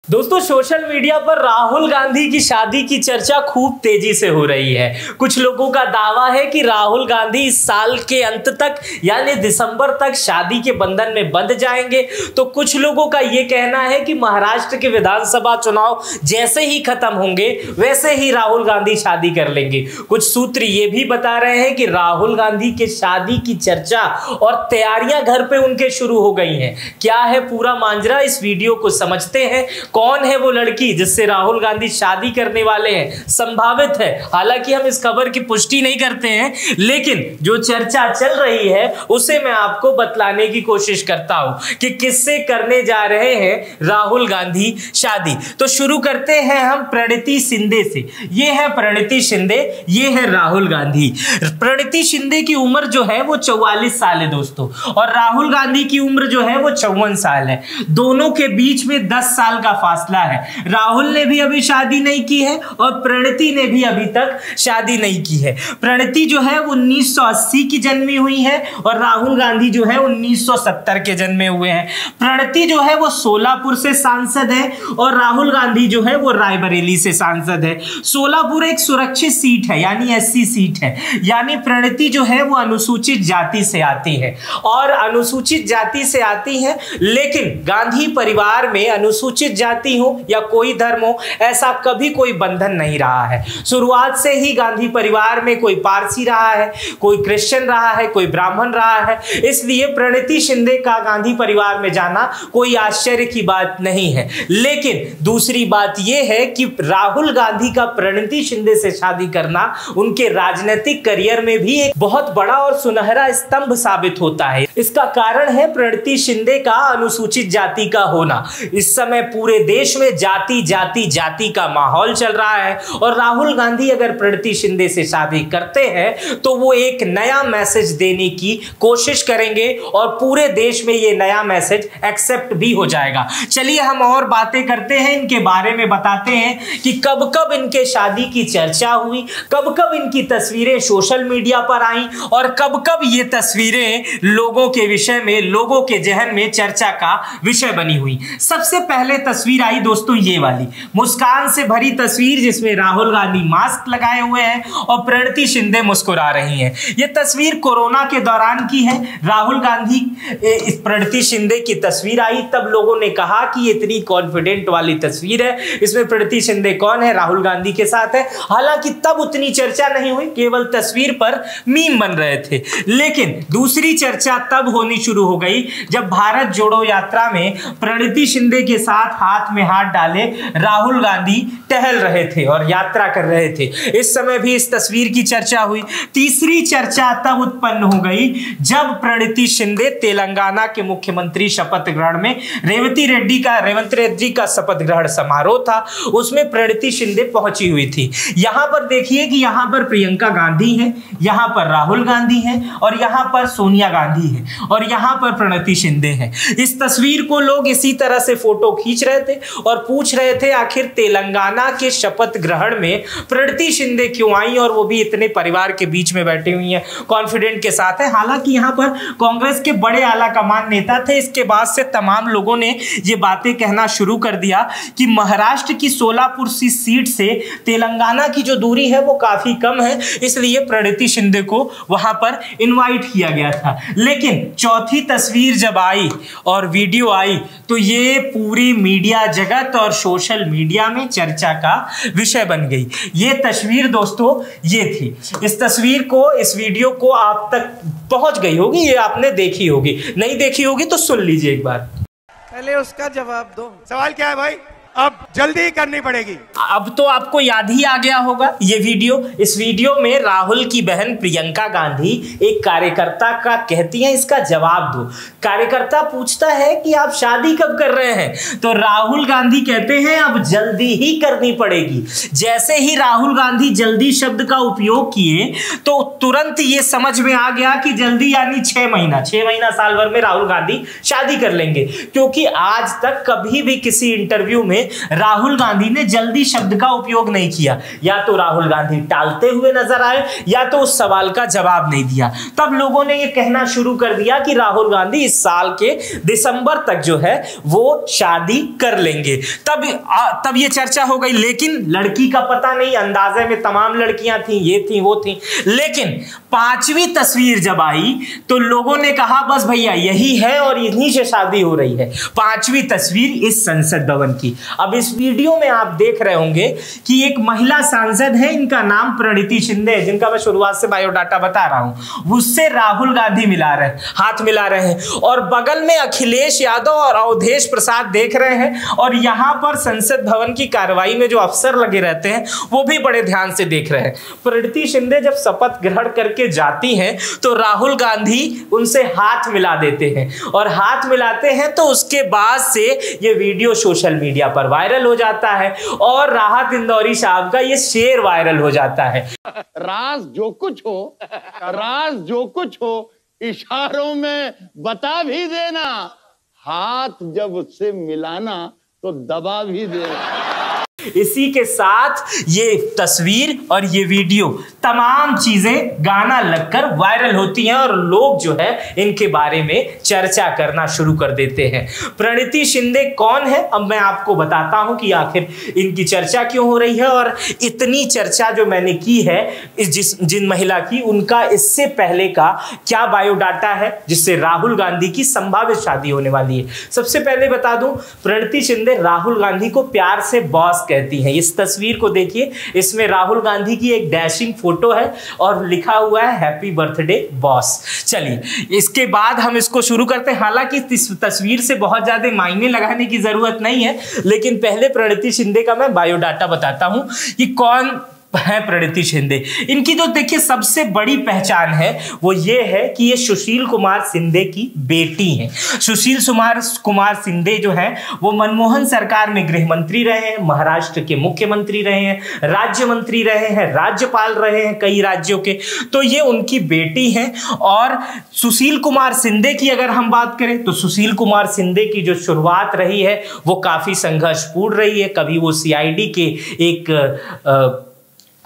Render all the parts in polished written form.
दोस्तों social media पर राहुल गांधी की शादी की चर्चा खूब तेजी से हो रही है। कुछ लोगों का दावा है कि राहुल गांधी इस साल के अंत तक यानी दिसंबर तक शादी के बंधन में बंध जाएंगे, तो कुछ लोगों का यह कहना है कि महाराष्ट्र के विधानसभा चुनाव जैसे ही खत्म होंगे वैसे ही राहुल गांधी शादी कर लेंगे। कुछ सूत्र ये भी बता रहे हैं कि राहुल गांधी के शादी की चर्चा और तैयारियां घर पे उनके शुरू हो गई हैं। क्या है पूरा मांजरा, इस वीडियो को समझते हैं। कौन है वो लड़की जिससे राहुल गांधी शादी करने वाले हैं? संभावित है, हालांकि हम इस खबर की पुष्टि नहीं करते हैं, लेकिन जो चर्चा चल रही है उसे मैं आपको बतलाने की कोशिश करता हूं कि किससे करने जा रहे हैं राहुल गांधी शादी। तो शुरू करते हैं हम प्रणीति शिंदे से। ये है प्रणीति शिंदे, ये है राहुल गांधी। प्रणीति शिंदे की उम्र जो है वो 44 साल है दोस्तों, और राहुल गांधी की उम्र जो है वो 54 साल है। दोनों के बीच में 10 साल का फासला है। राहुल ने भी अभी शादी नहीं की है और प्रणीति ने भी अभी तक शादी नहीं की है। प्रणीति जो है 1980 की जन्मी हुई है और राहुल गांधी जो है 1970 के जन्मे हुए हैं। प्रणीति जो है वो सोलापुर से सांसद है और राहुल गांधी जो है वो रायबरेली से सांसद है। सोलापुर एक सुरक्षित सीट है यानी एससी सीट है, यानी प्रणीति जो है वो अनुसूचित जाति से आती है और अनुसूचित जाति से आती है, लेकिन गांधी परिवार में अनुसूचित जाति हो या कोई धर्म हो ऐसा कभी कोई बंधन नहीं रहा है। शुरुआत से ही गांधी परिवार में कोई पारसी रहा है, कोई क्रिश्चियन रहा है, कोई ब्राह्मण रहा है, इसलिए प्रणीति शिंदे का गांधी परिवार में जाना कोई आश्चर्य की बात नहीं है। लेकिन दूसरी बात यह है कि राहुल गांधी का प्रणीति शिंदे से शादी करना उनके राजनीतिक करियर में भी एक बहुत बड़ा और सुनहरा स्तंभ साबित होता है। इसका कारण है प्रणीति शिंदे का अनुसूचित जाति का होना। इस समय पूरे देश में जाति जाति जाति का माहौल चल रहा है और राहुल गांधी अगर प्रणीति शिंदे से शादी करते हैं तो वो एक नया मैसेज देने की कोशिश करेंगे और पूरे देश में ये नया मैसेज एक्सेप्ट भी हो जाएगा। चलिए हम और बातें करते हैं इनके बारे में, बताते हैं कि कब कब इनके शादी की चर्चा हुई, कब कब इनकी तस्वीरें सोशल मीडिया पर आई और कब कब ये तस्वीरें लोगों के विषय में, लोगों के जहन में चर्चा का विषय बनी हुई। सबसे पहले तस्वीर आई दोस्तों ये वाली, मुस्कान से भरी तस्वीर जिसमें राहुल गांधी मास्क लगाए हुए हैं और प्रणीति शिंदे मुस्कुरा रही हैं। ये तस्वीर कोरोना के दौरान की है। राहुल गांधी इस प्रणीति शिंदे की तस्वीर आई तब लोगों ने कहा कि ये इतनी कॉन्फिडेंट वाली तस्वीर है, इसमें प्रणीति शिंदे कौन है, राहुल गांधी के साथ है। हालांकि तब उतनी चर्चा नहीं हुई, केवल तस्वीर पर मीम बन रहे थे। लेकिन दूसरी चर्चा तब होनी शुरू हो गई जब भारत जोड़ो यात्रा में प्रणीति शिंदे के साथ हाथ में हाथ डाले राहुल गांधी टहल रहे थे और यात्रा कर रहे थे। इस समय भी इस तस्वीर की चर्चा हुई। तीसरी चर्चा तब उत्पन्न हो गई जब प्रणीति शिंदे तेलंगाना के मुख्यमंत्री शपथ ग्रहण में रेवंत रेड्डी का शपथ ग्रहण समारोह था, उसमें प्रणीति शिंदे पहुंची हुई थी। यहां पर देखिए कि यहां पर प्रियंका गांधी है, यहां पर राहुल गांधी है और यहां पर सोनिया गांधी है और यहां पर प्रणीति शिंदे है। इस तस्वीर को लोग इसी तरह से फोटो खींच रहे थे और पूछ रहे थे आखिर तेलंगाना के शपथ ग्रहण में प्रणीति शिंदे क्यों आई और वो भी इतने परिवार के बीच में बैठी हुई हैं, कॉन्फिडेंट के साथ है। हालांकि यहाँ पर कांग्रेस के बड़े आला कमान नेता थे। इसके बाद से तमाम लोगों ने ये बातें कहना शुरू कर दिया कि महाराष्ट्र की सोलापुर सीट से तेलंगाना की जो दूरी है वो काफी कम है, इसलिए प्रणीति शिंदे को वहां पर इन्वाइट किया गया था। लेकिन चौथी तस्वीर जब आई और वीडियो आई तो ये पूरी मीडिया जगत और सोशल मीडिया में चर्चा का विषय बन गई। ये तस्वीर दोस्तों ये थी। इस तस्वीर को, इस वीडियो को आप तक पहुंच गई होगी, ये आपने देखी होगी, नहीं देखी होगी तो सुन लीजिए एक बार। पहले उसका जवाब दो। सवाल क्या है भाई? अब जल्दी करनी पड़ेगी। अब तो आपको याद ही आ गया होगा ये वीडियो। इस वीडियो में राहुल की बहन प्रियंका गांधी एक कार्यकर्ता का कहती है इसका जवाब दो। कार्यकर्ता पूछता है कि आप शादी कब कर रहे हैं, तो राहुल गांधी कहते हैं अब जल्दी ही करनी पड़ेगी। जैसे ही राहुल गांधी जल्दी शब्द का उपयोग किए तो तुरंत ये समझ में आ गया कि जल्दी यानी 6 महीना साल भर में राहुल गांधी शादी कर लेंगे, क्योंकि आज तक कभी भी किसी इंटरव्यू में राहुल गांधी ने जल्दी शब्द का उपयोग नहीं किया, या तो राहुल गांधी टालते हुए नजर आए या तो उस सवाल का जवाब नहीं दिया। तब लोगों ने ये कहना शुरू कर दिया कि राहुल गांधी इस साल के दिसंबर तक जो है वो शादी कर लेंगे। तब ये चर्चा हो गई, लेकिन लड़की का पता नहीं, अंदाजे में तमाम लड़कियां थी, ये थी वो थी। लेकिन 5वीं तस्वीर जब आई तो लोगों ने कहा बस भैया यही है और इन्हीं से शादी हो रही है। 5वीं तस्वीर इस संसद भवन की। अब इस वीडियो में आप देख रहे होंगे कि एक महिला सांसद है, इनका नाम प्रणीति शिंदे है, जिनका मैं शुरुआत से बायोडाटा बता रहा हूं। उससे राहुल गांधी हाथ मिला रहे हैं और बगल में अखिलेश यादव और अवधेश प्रसाद देख रहे हैं। और यहां पर संसद भवन की कार्रवाई में जो अफसर लगे रहते हैं वो भी बड़े ध्यान से देख रहे हैं। प्रणीति शिंदे जब शपथ ग्रहण करके जाती हैं तो राहुल गांधी उनसे हाथ मिला देते हैं, और हाथ मिलाते हैं तो उसके बाद से ये वीडियो सोशल मीडिया पर वायरल हो जाता है और राहत इंदौरी साहब का ये शेर वायरल हो जाता है। राज जो कुछ हो इशारों में बता भी देना, हाथ जब उससे मिलाना तो दबा भी देना। इसी के साथ ये तस्वीर और ये वीडियो तमाम चीजें गाना लगकर वायरल होती हैं और लोग जो है इनके बारे में चर्चा करना शुरू कर देते हैं। प्रणीति शिंदे कौन है, अब मैं आपको बताता हूं कि आखिर इनकी चर्चा क्यों हो रही है। और इतनी चर्चा जो मैंने की है जिन महिला की, उनका इससे पहले का क्या बायोडाटा है जिससे राहुल गांधी की संभावित शादी होने वाली है। सबसे पहले बता दूं, प्रणीति शिंदे राहुल गांधी को प्यार से बॉस कहती हैं। इस तस्वीर को देखिए, इसमें राहुल गांधी की एक डैशिंग फोटो है और लिखा हुआ है हैप्पी बर्थडे बॉस। चलिए इसके बाद हम इसको शुरू करते हैं। हालांकि इस तस्वीर से बहुत ज्यादा मायने लगाने की जरूरत नहीं है, लेकिन पहले प्रणीति शिंदे का मैं बायोडाटा बताता हूं कि कौन है प्रणीति शिंदे। इनकी जो देखिए सबसे बड़ी पहचान है वो ये है कि ये सुशील कुमार शिंदे की बेटी हैं। सुशील कुमार शिंदे जो है वो मनमोहन सरकार में गृह मंत्री रहे हैं, महाराष्ट्र के मुख्यमंत्री रहे हैं, राज्य मंत्री रहे हैं, राज्यपाल रहे हैं कई राज्यों के। तो ये उनकी बेटी हैं। और सुशील कुमार शिंदे की अगर हम बात करें तो सुशील कुमार शिंदे की जो शुरुआत रही है वो काफी संघर्षपूर्ण रही है। कभी वो CID के एक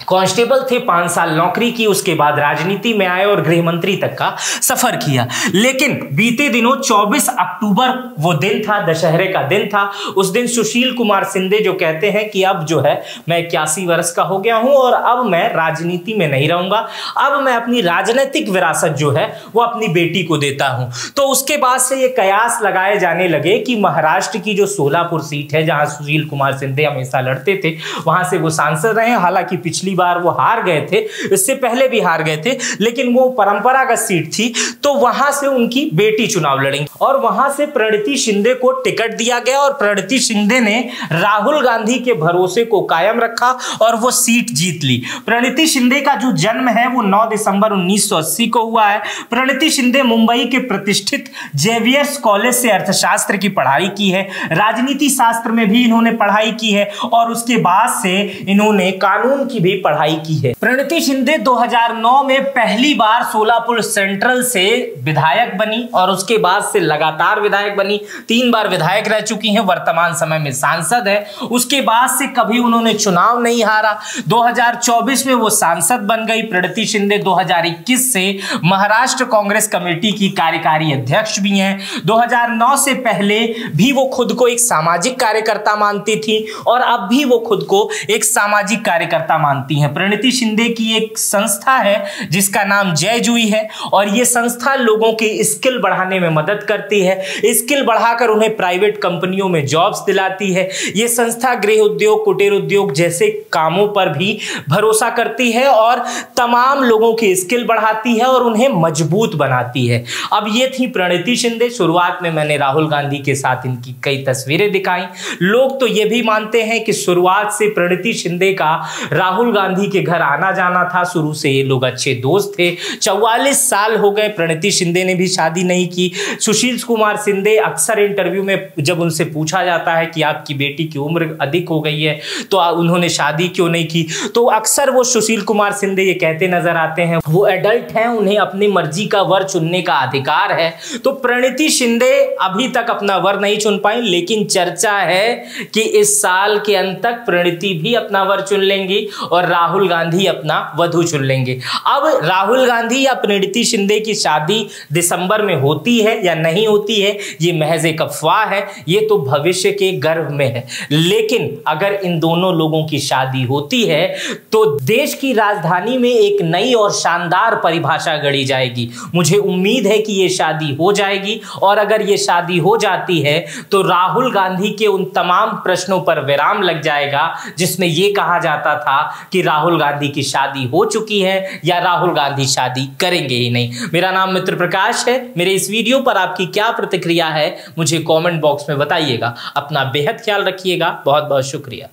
कांस्टेबल थे, 5 साल नौकरी की, उसके बाद राजनीति में आए और गृह मंत्री तक का सफर किया। लेकिन बीते दिनों 24 अक्टूबर वो दिन था, दशहरे का दिन था। उस दिन सुशील कुमार शिंदे जो कहते हैं कि अब जो है मैं 81 वर्ष का हो गया हूं और अब मैं राजनीति में नहीं रहूंगा, अब मैं अपनी राजनीतिक विरासत जो है वो अपनी बेटी को देता हूं। तो उसके बाद से ये कयास लगाए जाने लगे कि महाराष्ट्र की जो सोलापुर सीट है जहां सुशील कुमार शिंदे हमेशा लड़ते थे, वहां से वो सांसद रहे। हालांकि पिछली बार वो हार गए थे, इससे पहले भी हार गए थे, लेकिन वो परंपरागत सीट थी, तो वहां से उनकी बेटी चुनाव लड़ेंगी और वहां से प्रणीति शिंदे को टिकट दिया गया। और प्रणीति शिंदे ने राहुल गांधी के भरोसे को कायम रखा और वो सीट जीत ली। प्रणीति शिंदे का जो जन्म है वो 9 दिसंबर 1980 को हुआ है। प्रणीति शिंदे मुंबई के प्रतिष्ठित जेवियर्स कॉलेज से अर्थशास्त्र की पढ़ाई की है, राजनीति शास्त्र में भी इन्होंने पढ़ाई की है और उसके बाद से इन्होंने कानून की भी पढ़ाई की है। प्रणीति शिंदे 2009 में पहली बार सोलापुर सेंट्रल से विधायक बनी और उसके बाद से लगातार विधायक बनी, 3 बार विधायक रह चुकी हैं, वर्तमान समय में सांसद है। उसके बाद से कभी उन्होंने चुनाव नहीं हारा। 2024 में वो सांसद बन गई। प्रणीति शिंदे 2021 से महाराष्ट्र कांग्रेस कमेटी की कार्यकारी अध्यक्ष भी हैं। 2009 से पहले भी वो खुद को एक सामाजिक कार्यकर्ता मानती थी और अब भी वो खुद को एक सामाजिक कार्यकर्ता मानती हैं। प्रणीति शिंदे की एक संस्था है जिसका नाम जय जूही है और ये संस्था लोगों की स्किल बढ़ाने में मदद करती है, स्किल बढ़ाकर उन्हें प्राइवेट कंपनियों में जॉब्स दिलाती है। ये संस्था गृह उद्योग, कुटीर उद्योग जैसे कामों पर भी भरोसा करती है और तमाम लोगों की स्किल बढ़ाती है और उन्हें मजबूत बनाती है। अब ये थी प्रणीति शिंदे। शुरुआत में मैंने राहुल गांधी के साथ इनकी कई तस्वीरें दिखाई। लोग तो ये भी मानते हैं कि शुरुआत से प्रणीति शिंदे का राहुल गांधी के घर आना जाना था, शुरू से ये लोग अच्छे दोस्त थे। 44 साल हो गए, प्रणति शिंदे ने भी शादी नहीं की। सुशील कुमार शिंदे, अक्सर इंटरव्यू में जब उनसे पूछा जाता है कि आपकी बेटी की उम्र अधिक हो गई है तो उन्होंने शादी क्यों नहीं की, तो अक्सर वो सुशील कुमार शिंदे ये कहते नजर आते हैं वो एडल्ट हैं, उन्हें अपनी मर्जी का वर चुनने का अधिकार है। तो प्रणति शिंदे अभी तक अपना वर नहीं चुन पाई, लेकिन चर्चा है कि इस साल के अंत तक प्रणति भी अपना वर चुन लेंगी और राहुल गांधी अपना वधू चुन लेंगे। अब राहुल गांधी या प्रणति शिंदे की शादी दिसंबर में होती है या नहीं होती है, ये महज एक अफवाह है, ये तो भविष्य के गर्भ में है। लेकिन अगर इन दोनों लोगों की शादी होती है तो देश की राजधानी में एक नई और शानदार परिभाषा गढ़ी जाएगी। मुझे उम्मीद है कि ये शादी हो जाएगी, और अगर ये शादी हो जाती है तो राहुल गांधी के उन तमाम प्रश्नों पर विराम लग जाएगा जिसमें यह कहा जाता था कि राहुल गांधी की शादी हो चुकी है या राहुल गांधी शादी करेंगे ही नहीं। मेरा नाम मित्र प्रकाश है। मेरे इस वीडियो पर आपकी क्या प्रतिक्रिया है मुझे कमेंट बॉक्स में बताइएगा। अपना बेहद ख्याल रखिएगा। बहुत बहुत शुक्रिया।